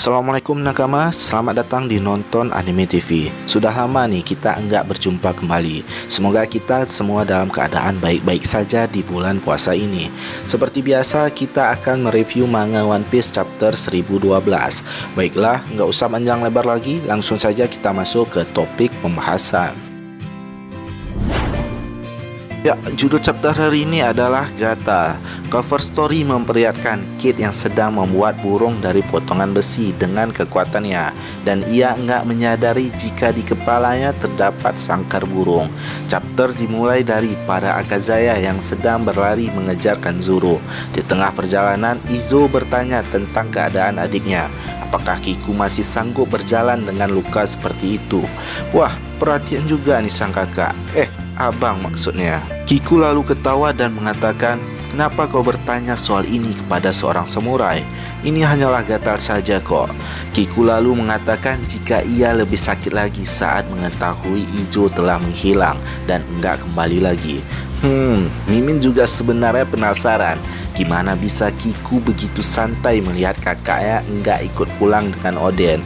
Assalamualaikum nakama, selamat datang di Nonton Anime TV. Sudah lama nih kita enggak berjumpa kembali. Semoga kita semua dalam keadaan baik-baik saja di bulan puasa ini. Seperti biasa kita akan mereview manga One Piece chapter 1012. Baiklah, enggak usah panjang lebar lagi, langsung saja kita masuk ke topik pembahasan. Ya, judul chapter hari ini adalah Gata. Cover story memperlihatkan Kid yang sedang membuat burung dari potongan besi dengan kekuatannya, dan ia enggak menyadari jika di kepalanya terdapat sangkar burung. Chapter dimulai dari para Akazaya yang sedang berlari mengejar Kanzuro. Di tengah perjalanan, Izo bertanya tentang keadaan adiknya. Apakah Kiku masih sanggup berjalan dengan luka seperti itu? Wah, perhatian juga nih sang kakak. Abang maksudnya. Kiku lalu ketawa dan mengatakan, "Kenapa kau bertanya soal ini kepada seorang samurai? Ini hanyalah gatal saja kok." Kiku lalu mengatakan jika ia lebih sakit lagi saat mengetahui Izo telah menghilang dan enggak kembali lagi. Mimin juga sebenarnya penasaran gimana bisa Kiku begitu santai melihat kakaknya enggak ikut pulang dengan Oden.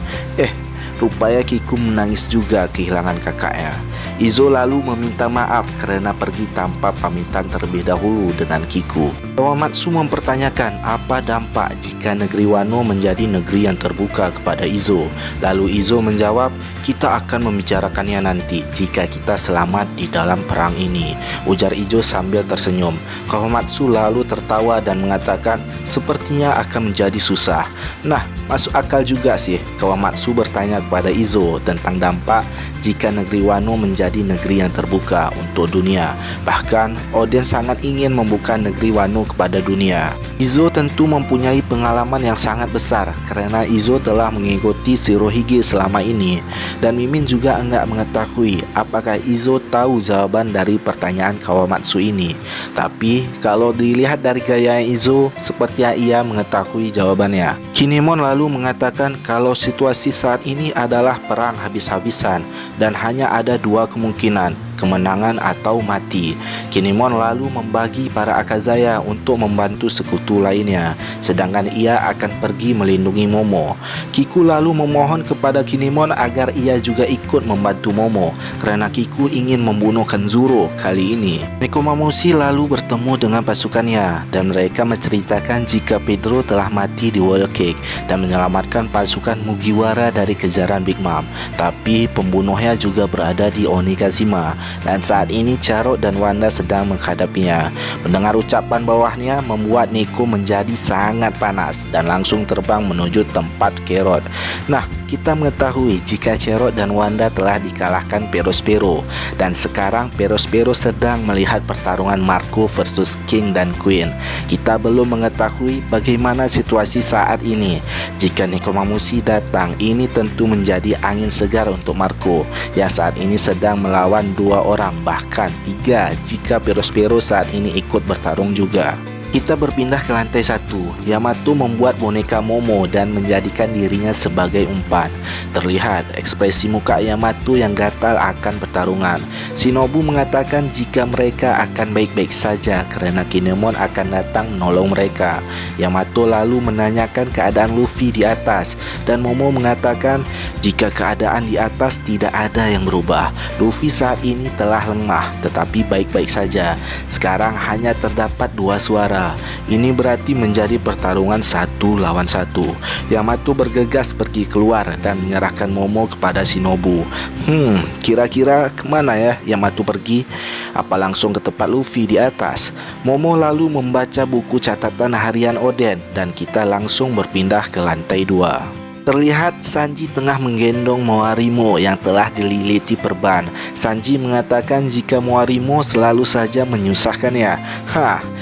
Rupanya Kiku menangis juga kehilangan kakaknya. Izo lalu meminta maaf karena pergi tanpa pamitan terlebih dahulu dengan Kiku. Kawamatsu mempertanyakan apa dampak jika negeri Wano menjadi negeri yang terbuka kepada Izo. Lalu Izo menjawab, "Kita akan membicarakannya nanti jika kita selamat di dalam perang ini," ujar Izo sambil tersenyum. Kawamatsu lalu tertawa dan mengatakan, "Sepertinya akan menjadi susah." Nah, masuk akal juga sih. Kawamatsu bertanya kepada Izo tentang dampak jika negeri Wano menjadi negeri yang terbuka untuk dunia. Bahkan Oden sangat ingin membuka negeri Wano kepada dunia. Izo tentu mempunyai pengalaman yang sangat besar karena Izo telah mengikuti Shirohige selama ini, dan Mimin juga enggak mengetahui apakah Izo tahu jawaban dari pertanyaan Kawamatsu ini. Tapi kalau dilihat dari gaya Izo, sepertinya ia mengetahui jawabannya. Kinemon lalu mengatakan kalau situasi saat ini adalah perang habis-habisan dan hanya ada dua kemungkinan, kemenangan atau mati. Kinemon lalu membagi para Akazaya untuk membantu sekutu lainnya, sedangkan ia akan pergi melindungi Momo. Kiku lalu memohon kepada Kinemon agar ia juga ikut membantu Momo karena Kiku ingin membunuh Kanzuro kali ini. Nekomamushi lalu bertemu dengan pasukannya dan mereka menceritakan jika Pedro telah mati di Whole Cake dan menyelamatkan pasukan Mugiwara dari kejaran Big Mom. Tapi pembunuhnya juga berada di Onigashima, dan saat ini Charot dan Wanda sedang menghadapinya. Mendengar ucapan bawahnya membuat Neko menjadi sangat panas dan langsung terbang menuju tempat Carrot. Nah, kita mengetahui jika Charot dan Wanda telah dikalahkan Perospero, dan sekarang Perospero sedang melihat pertarungan Marco versus King dan Queen. Kita belum mengetahui bagaimana situasi saat ini. Jika Nekomamushi datang, ini tentu menjadi angin segar untuk Marco yang saat ini sedang melawan dua orang, bahkan tiga jika Perospero saat ini ikut bertarung juga. Kita berpindah ke lantai 1. Yamato membuat boneka Momo dan menjadikan dirinya sebagai umpan. Terlihat ekspresi muka Yamato yang gatal akan pertarungan. Shinobu mengatakan jika mereka akan baik-baik saja karena Kinemon akan datang menolong mereka. Yamato lalu menanyakan keadaan Luffy di atas, dan Momo mengatakan jika keadaan di atas tidak ada yang berubah. Luffy saat ini telah lemah tetapi baik-baik saja. Sekarang hanya terdapat dua suara. Ini berarti menjadi pertarungan 1 lawan 1. Yamato bergegas pergi keluar dan menyerahkan Momo kepada Shinobu. Kira-kira kemana ya Yamato pergi? Apa langsung ke tempat Luffy di atas? Momo lalu membaca buku catatan harian Oden, dan kita langsung berpindah ke lantai 2. Terlihat Sanji tengah menggendong Moarimo yang telah dililiti perban. Sanji mengatakan jika Moarimo selalu saja menyusahkannya.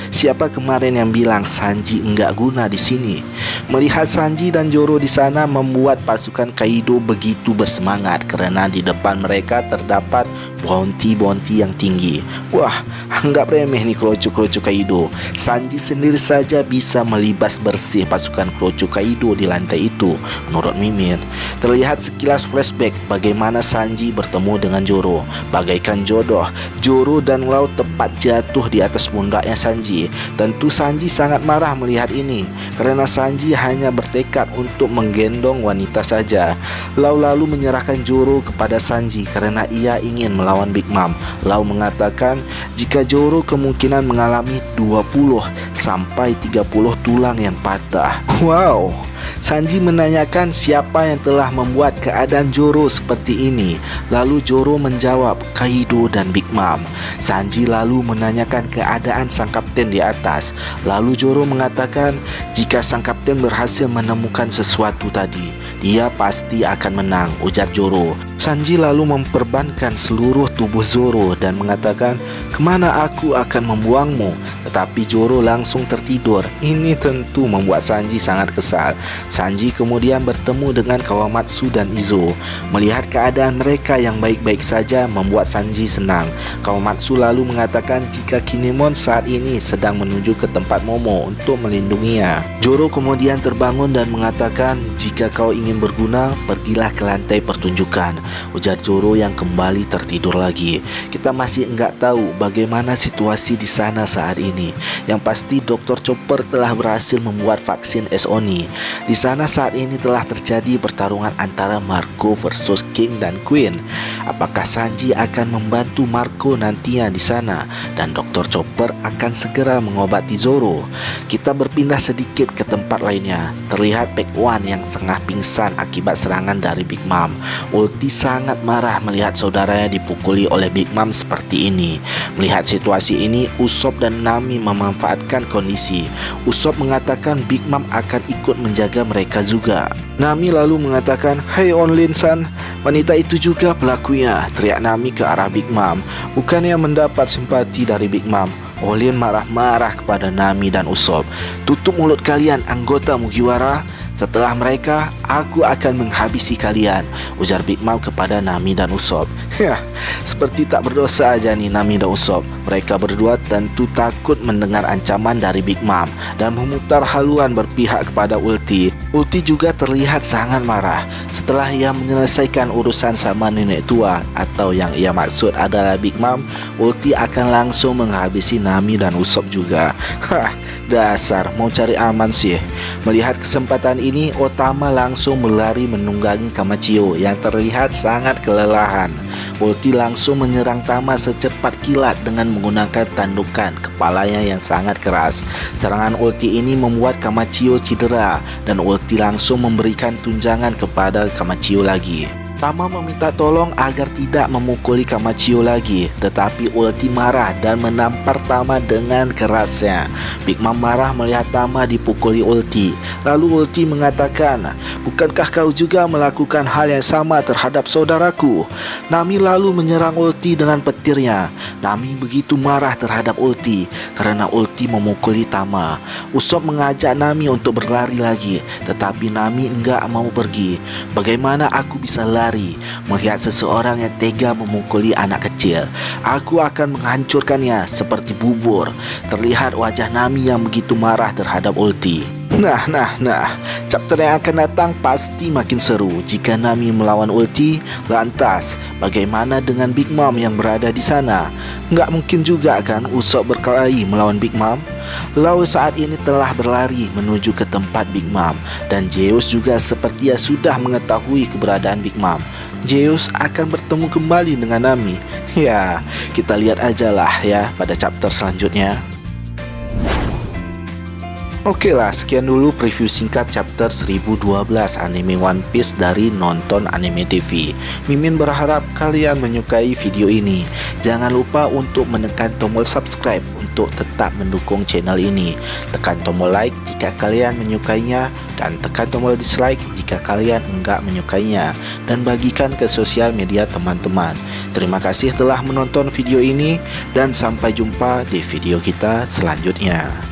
Siapa kemarin yang bilang Sanji enggak guna di sini? Melihat Sanji dan Zoro di sana membuat pasukan Kaido begitu bersemangat karena di depan mereka terdapat bounty yang tinggi. Wah, anggap remeh nih kroco-kroco Kaido. Sanji sendiri saja bisa melibas bersih pasukan kroco Kaido di lantai itu. menurut Mimin. Terlihat sekilas flashback bagaimana Sanji bertemu dengan Zoro. Bagaikan jodoh, Zoro dan Lau tepat jatuh di atas pundaknya Sanji. Tentu Sanji sangat marah melihat ini, karena Sanji hanya bertekad untuk menggendong wanita saja. Lau lalu menyerahkan Zoro kepada Sanji karena ia ingin melawan Big Mom. Lau mengatakan jika Zoro kemungkinan mengalami 20 sampai 30 tulang yang patah. Wow, Sanji menanyakan siapa yang telah membuat keadaan Zoro seperti ini. Lalu Zoro menjawab, Kaido dan Big Mom. Sanji lalu menanyakan keadaan sang kapten di atas. Lalu Zoro mengatakan jika sang kapten berhasil menemukan sesuatu tadi, dia pasti akan menang, ujar Zoro. Sanji lalu memperbankan seluruh tubuh Zoro dan mengatakan, kemana aku akan membuangmu? Tetapi Zoro langsung tertidur. Ini tentu membuat Sanji sangat kesal. Sanji kemudian bertemu dengan Kawamatsu dan Izo. Melihat keadaan mereka yang baik-baik saja membuat Sanji senang. Kawamatsu lalu mengatakan jika Kinemon saat ini sedang menuju ke tempat Momo untuk melindunginya. Zoro kemudian terbangun dan mengatakan, jika kau ingin berguna, pergilah ke lantai pertunjukan, ujar Zoro yang kembali tertidur lagi. Kita masih enggak tahu bagaimana situasi di sana saat ini. Yang pasti Dr. Chopper telah berhasil membuat vaksin SONI. Di sana saat ini telah terjadi pertarungan antara Marco versus King dan Queen. Apakah Sanji akan membantu Marco nantinya di sana dan Dr. Chopper akan segera mengobati Zoro? Kita berpindah sedikit ke tempat lainnya. Terlihat Pac One yang tengah pingsan akibat serangan dari Big Mom. Ulti sangat marah melihat saudaranya dipukuli oleh Big Mom seperti ini. Melihat situasi ini, Usopp dan Nami memanfaatkan kondisi. Usopp mengatakan Big Mom akan ikut menjaga mereka juga. Nami lalu mengatakan, "Hai Onlin-san, wanita itu juga pelakunya," teriak Nami ke arah Big Mom. Bukannya mendapat simpati dari Big Mom, Olin marah-marah kepada Nami dan Usopp. "Tutup mulut kalian, anggota Mugiwara. Setelah mereka, aku akan menghabisi kalian," ujar Big Mom kepada Nami dan Usopp. Ya, seperti tak berdosa aja nih Nami dan Usopp. Mereka berdua tentu takut mendengar ancaman dari Big Mom dan memutar haluan berpihak kepada Ulti. Ulti juga terlihat sangat marah. Setelah ia menyelesaikan urusan sama nenek tua, atau yang ia maksud adalah Big Mom, Ulti akan langsung menghabisi Nami dan Usopp juga. Hah, dasar mau cari aman sih. Melihat kesempatan ini, Otama langsung berlari menunggangi Kamachio yang terlihat sangat kelelahan. Ulti langsung menyerang Tama secepat kilat dengan menggunakan tandukan kepalanya yang sangat keras. Serangan ulti ini membuat Kamachio cedera dan Ulti langsung memberikan tunjangan kepada Kamachio lagi. Tama meminta tolong agar tidak memukuli Kamachio lagi, tetapi Ulti marah dan menampar Tama dengan kerasnya. Big Mom marah melihat Tama dipukuli Ulti. Lalu Ulti mengatakan, "Bukankah kau juga melakukan hal yang sama terhadap saudaraku?" Nami lalu menyerang Ulti dengan petirnya. Nami begitu marah terhadap Ulti karena Ulti memukuli Tama. Usopp mengajak Nami untuk berlari lagi, tetapi Nami enggak mau pergi. Bagaimana aku bisa lari melihat seseorang yang tega memukuli anak kecil? Aku akan menghancurkannya seperti bubur. Terlihat wajah Nami yang begitu marah terhadap Ulti. Nah, chapter yang akan datang pasti makin seru jika Nami melawan Ulti. Lantas, bagaimana dengan Big Mom yang berada di sana? Nggak mungkin juga kan Usopp berkelahi melawan Big Mom? Lau saat ini telah berlari menuju ke tempat Big Mom, dan Zeus juga sepertinya sudah mengetahui keberadaan Big Mom. Zeus akan bertemu kembali dengan Nami. Ya, kita lihat aja lah ya pada chapter selanjutnya. Oke lah, sekian dulu preview singkat chapter 1012 anime One Piece dari Nonton Anime TV. Mimin berharap kalian menyukai video ini. Jangan lupa untuk menekan tombol subscribe untuk tetap mendukung channel ini. Tekan tombol like jika kalian menyukainya, dan tekan tombol dislike jika kalian enggak menyukainya, dan bagikan ke sosial media teman-teman. Terima kasih telah menonton video ini, dan sampai jumpa di video kita selanjutnya.